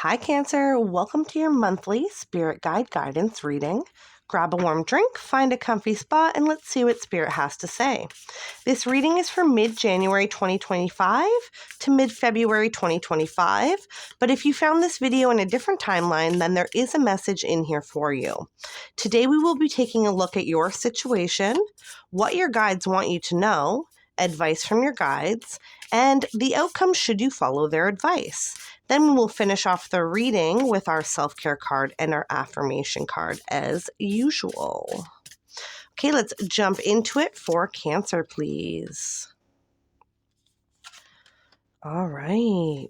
Hi, Cancer. Welcome to your monthly Spirit Guide guidance reading. Grab a warm drink, find a comfy spot, and let's see what Spirit has to say. This reading is for mid-January 2025 to mid-February 2025, but if you found this video in a different timeline, then there is a message in here for you. Today, we will be taking a look at your situation, what your guides want you to know, advice from your guides, and the outcome should you follow their advice. Then we'll finish off the reading with our self-care card and our affirmation card as usual. Okay, let's jump into it for Cancer, please. All right.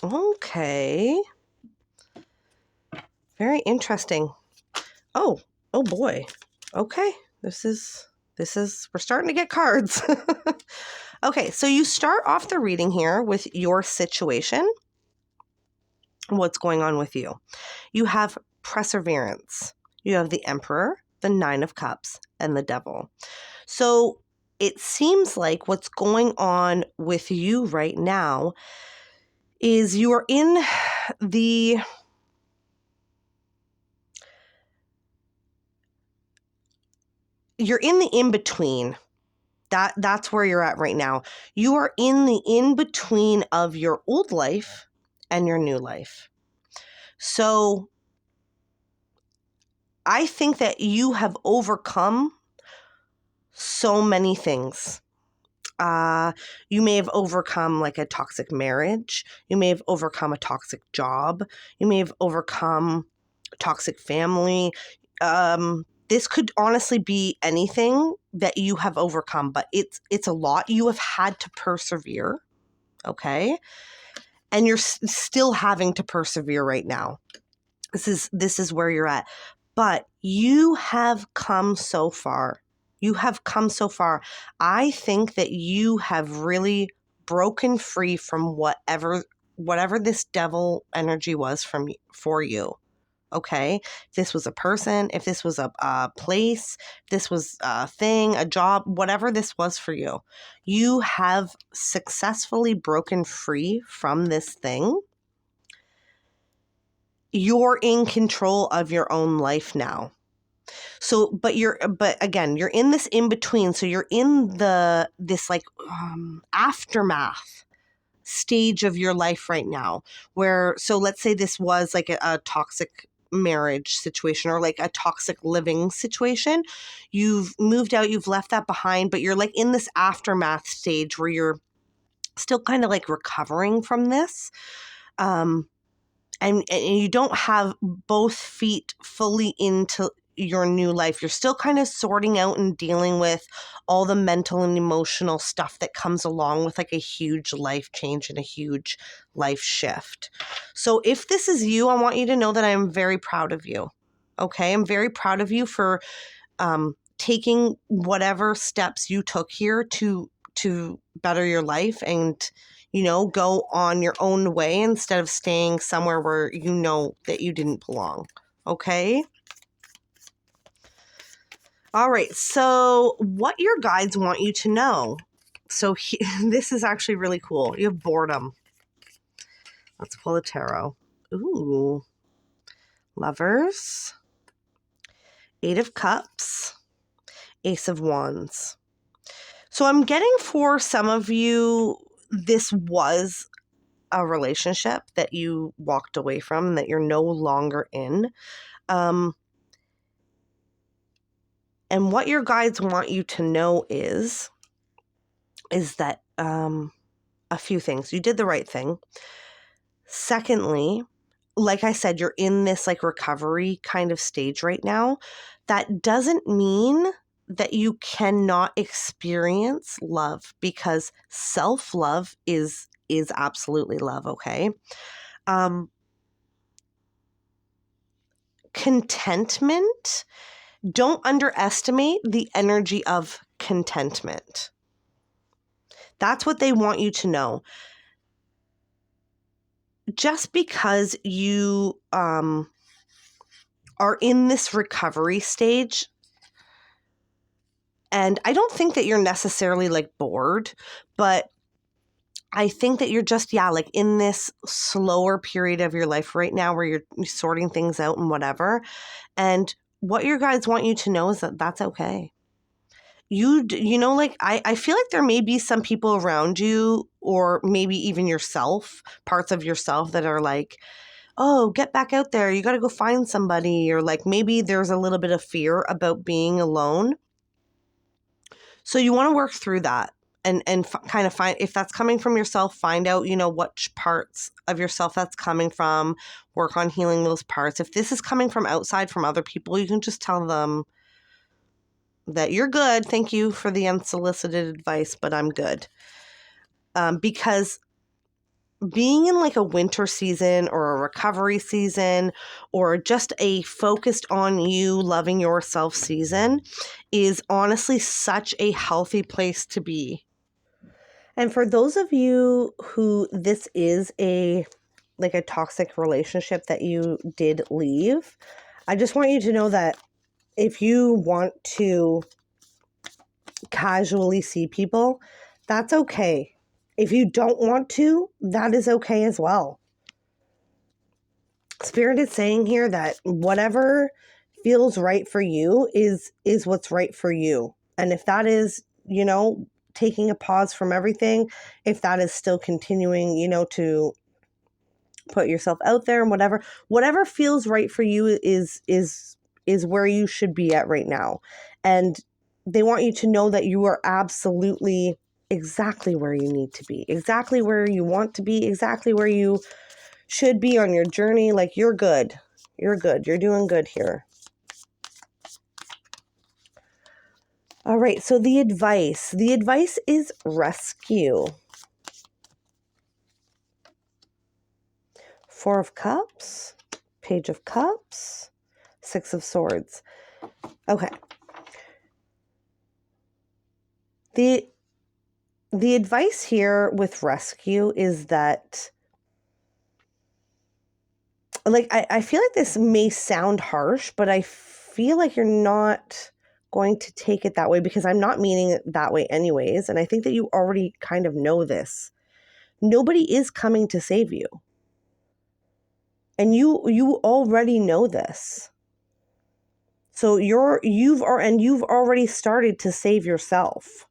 Okay. Very interesting. Oh boy. Okay. This is we're starting to get cards. Okay, so you start off the reading here with your situation. What's going on with you? You have perseverance. You have the Emperor, the Nine of Cups, and the Devil. So it seems like what's going on with you right now is you are in the in-between. That's where you're at right now. You are in the in-between of your old life and your new life. So I think that you have overcome so many things. You may have overcome like a toxic marriage. You may have overcome a toxic job. You may have overcome a toxic family. This could honestly be anything that you have overcome, but it's a lot. You have had to persevere, okay? And you're still having to persevere right now. This is where you're at. But you have come so far. You have come so far. I think that you have really broken free from whatever this devil energy was for you. Okay? If this was a person, if this was a place, if this was a thing, a job, whatever this was for you, you have successfully broken free from this thing. You're in control of your own life now. So, but again, you're in this in between. So you're in this aftermath stage of your life right now where, so let's say this was like a toxic marriage situation or like a toxic living situation. You've moved out, you've left that behind, but you're like in this aftermath stage where you're still kind of like recovering from this. And you don't have both feet fully into your new life. You're still kind of sorting out and dealing with all the mental and emotional stuff that comes along with like a huge life change and a huge life shift. So if this is you, I want you to know that I am very proud of you. Okay? I'm very proud of you for taking whatever steps you took here to better your life and go on your own way instead of staying somewhere where you know that you didn't belong. Okay? All right. So what your guides want you to know. So this is actually really cool. You have boredom. Let's pull the tarot. Ooh. Lovers. Eight of Cups. Ace of Wands. So I'm getting for some of you, this was a relationship that you walked away from, that you're no longer in. And what your guides want you to know is that a few things. You did the right thing. Secondly, like I said, you're in this like recovery kind of stage right now. That doesn't mean that you cannot experience love, because self-love is absolutely love, okay? Contentment, don't underestimate the energy of contentment. That's what they want you to know. Just because you are in this recovery stage And I don't think that you're necessarily like bored, but I think that you're just, like in this slower period of your life right now where you're sorting things out and whatever. And what your guides want you to know is that that's okay. Like I feel like there may be some people around you, or maybe even yourself, parts of yourself that are like, oh, get back out there. You got to go find somebody. Or like maybe there's a little bit of fear about being alone. So you want to work through that and kind of find, if that's coming from yourself, find out, which parts of yourself that's coming from, work on healing those parts. If this is coming from outside, from other people, you can just tell them that you're good. Thank you for the unsolicited advice, but I'm good. Because being in like a winter season or a recovery season or just a focused on you, loving yourself season is honestly such a healthy place to be. And for those of you who this is a toxic relationship that you did leave, I just want you to know that if you want to casually see people, that's okay. If you don't want to, that is okay as well. Spirit is saying here that whatever feels right for you is what's right for you. And if that is, taking a pause from everything, if that is still continuing, to put yourself out there and whatever feels right for you is where you should be at right now. And they want you to know that you are absolutely exactly where you need to be, exactly where you want to be, exactly where you should be on your journey. Like you're good. You're good. You're doing good here. All right. So the advice is rescue. 4 of Cups, Page of Cups, 6 of Swords. Okay. The advice here with rescue is that, like, I feel like this may sound harsh, but I feel like you're not going to take it that way, because I'm not meaning it that way anyways. And I think that you already kind of know this. Nobody is coming to save you. And you already know this. So you've already started to save yourself.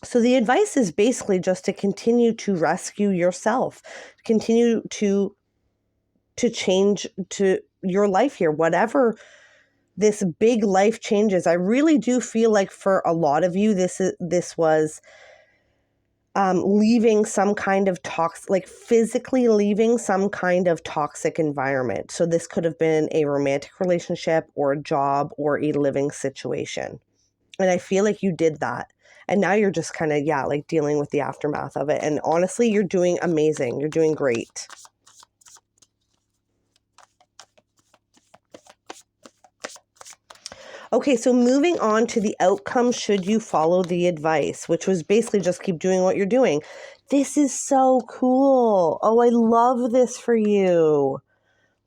So the advice is basically just to continue to rescue yourself, continue to change to your life here, whatever this big life changes. I really do feel like for a lot of you, this was leaving some kind of physically leaving some kind of toxic environment. So this could have been a romantic relationship or a job or a living situation. And I feel like you did that. And now you're just kind of, dealing with the aftermath of it. And honestly, you're doing amazing. You're doing great. Okay, so moving on to the outcome should you follow the advice, which was basically just keep doing what you're doing. This is so cool. Oh, I love this for you.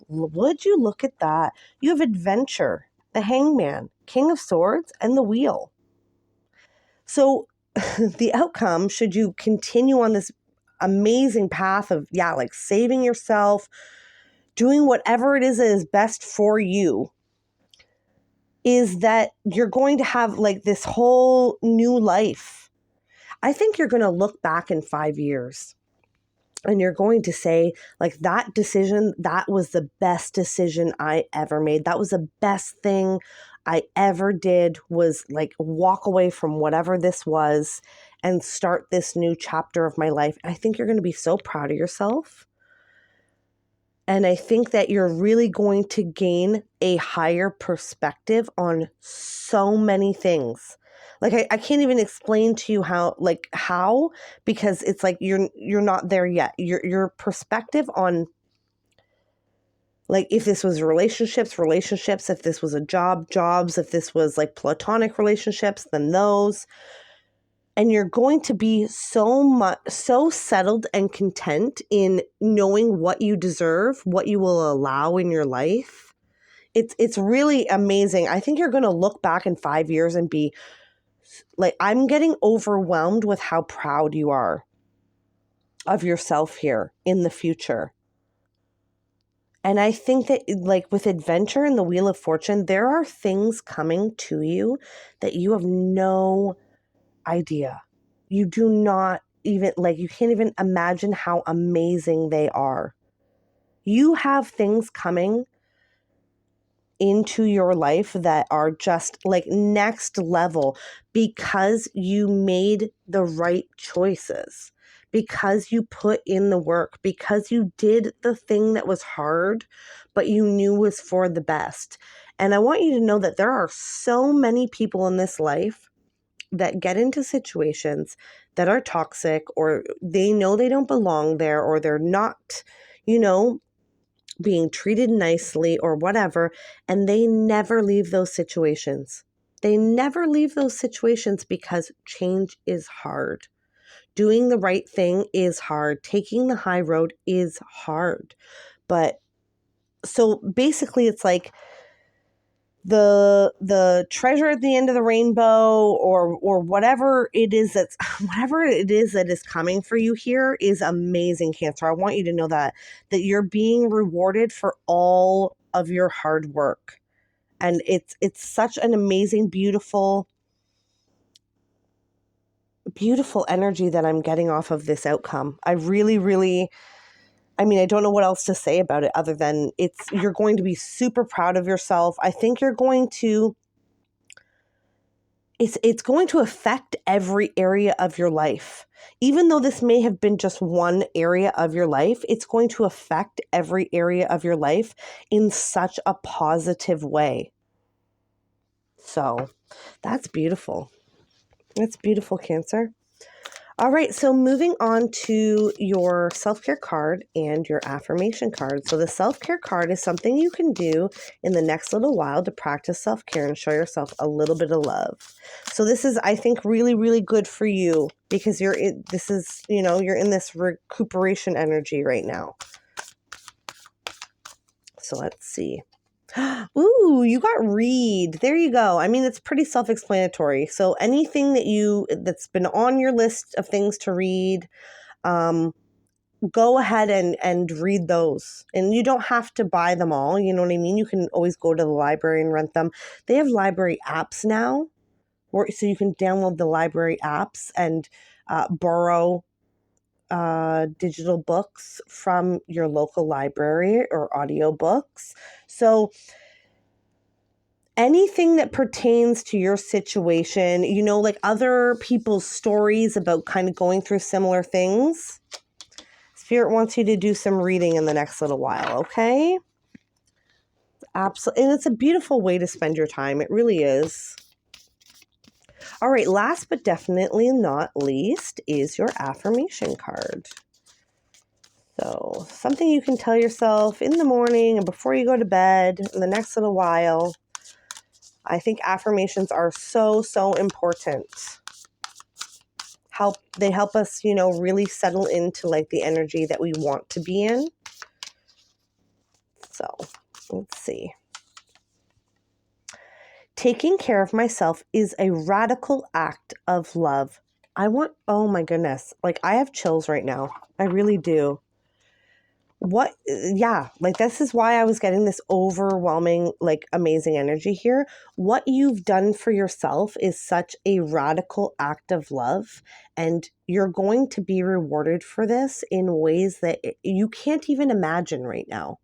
Would you look at that? You have adventure, the Hangman, King of Swords, and the Wheel. So the outcome, should you continue on this amazing path of, saving yourself, doing whatever it is that is best for you, is that you're going to have this whole new life. I think you're going to look back in 5 years and you're going to say, that decision, that was the best decision I ever made. That was the best thing I ever did, was walk away from whatever this was and start this new chapter of my life. I think you're going to be so proud of yourself. And I think that you're really going to gain a higher perspective on so many things. I can't even explain to you how, because it's you're not there yet. Your perspective on, if this was relationships, if this was a jobs, if this was platonic relationships, then those. And you're going to be so settled and content in knowing what you deserve, what you will allow in your life, It's really amazing. I think you're going to look back in 5 years and be like, I'm getting overwhelmed with how proud you are of yourself here in the future. And I think that, like, with adventure and the Wheel of Fortune, there are things coming to you that you have no idea. You do not even, like, you can't even imagine how amazing they are. You have things coming into your life that are just like next level because you made the right choices, because you put in the work, because you did the thing that was hard, but you knew was for the best. And I want you to know that there are so many people in this life that get into situations that are toxic, or they know they don't belong there, or they're not, you know, being treated nicely or whatever, and they never leave those situations. They never leave those situations because change is hard. Doing the right thing is hard. Taking the high road is hard. But so basically it's like the treasure at the end of the rainbow, or whatever it is that's whatever it is that is coming for you here is amazing, Cancer. I want you to know that you're being rewarded for all of your hard work. And it's such an amazing, beautiful energy that I'm getting off of this outcome. I really, really, I mean, I don't know what else to say about it other than you're going to be super proud of yourself. I think you're going to it's going to affect every area of your life. Even though this may have been just one area of your life, it's going to affect every area of your life in such a positive way. So that's beautiful. That's beautiful, Cancer. All right, so moving on to your self-care card and your affirmation card. So the self-care card is something you can do in the next little while to practice self-care and show yourself a little bit of love. So this is, I think, really, really good for you because you're in this recuperation energy right now. So let's see. Ooh, you got read. There you go. I mean, it's pretty self-explanatory. So anything that's been on your list of things to read, go ahead and read those. And you don't have to buy them all. You know what I mean? You can always go to the library and rent them. They have library apps now, so you can download the library apps and borrow digital books from your local library or audiobooks. So anything that pertains to your situation, like other people's stories about kind of going through similar things, Spirit wants you to do some reading in the next little while, okay? Absolutely. And it's a beautiful way to spend your time. It really is. All right, last but definitely not least is your affirmation card. So something you can tell yourself in the morning and before you go to bed in the next little while. I think affirmations are so, so important. They help us, really settle into like the energy that we want to be in. So let's see. Taking care of myself is a radical act of love. Oh my goodness. Like I have chills right now. I really do. This is why I was getting this overwhelming, like amazing energy here. What you've done for yourself is such a radical act of love, and you're going to be rewarded for this in ways that you can't even imagine right now.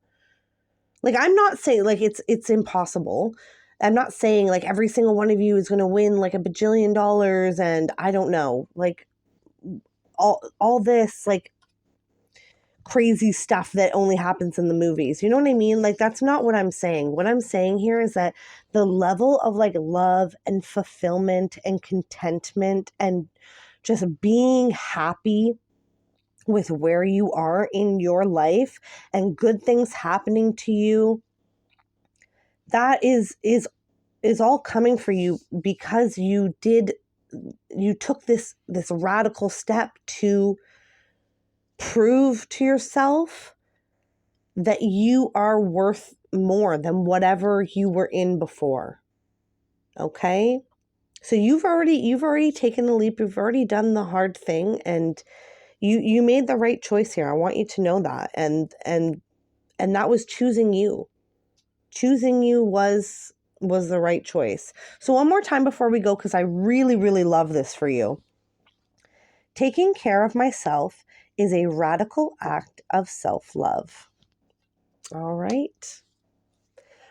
Like, I'm not saying like it's impossible. I'm not saying like every single one of you is going to win like $1 bajillion and I don't know, like all this like crazy stuff that only happens in the movies. You know what I mean? Like, that's not what I'm saying. What I'm saying here is that the level of like love and fulfillment and contentment and just being happy with where you are in your life and good things happening to you, that is all coming for you because you took this radical step to prove to yourself that you are worth more than whatever you were in before. Okay? So you've already taken the leap, you've already done the hard thing, and you made the right choice here. I want you to know that. And that was choosing you. Choosing you was the right choice. So one more time before we go, because I really, really love this for you. Taking care of myself is a radical act of self-love. All right.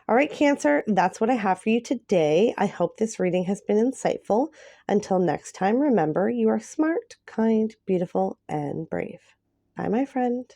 All right, Cancer, that's what I have for you today. I hope this reading has been insightful. Until next time, remember, you are smart, kind, beautiful, and brave. Bye, my friend.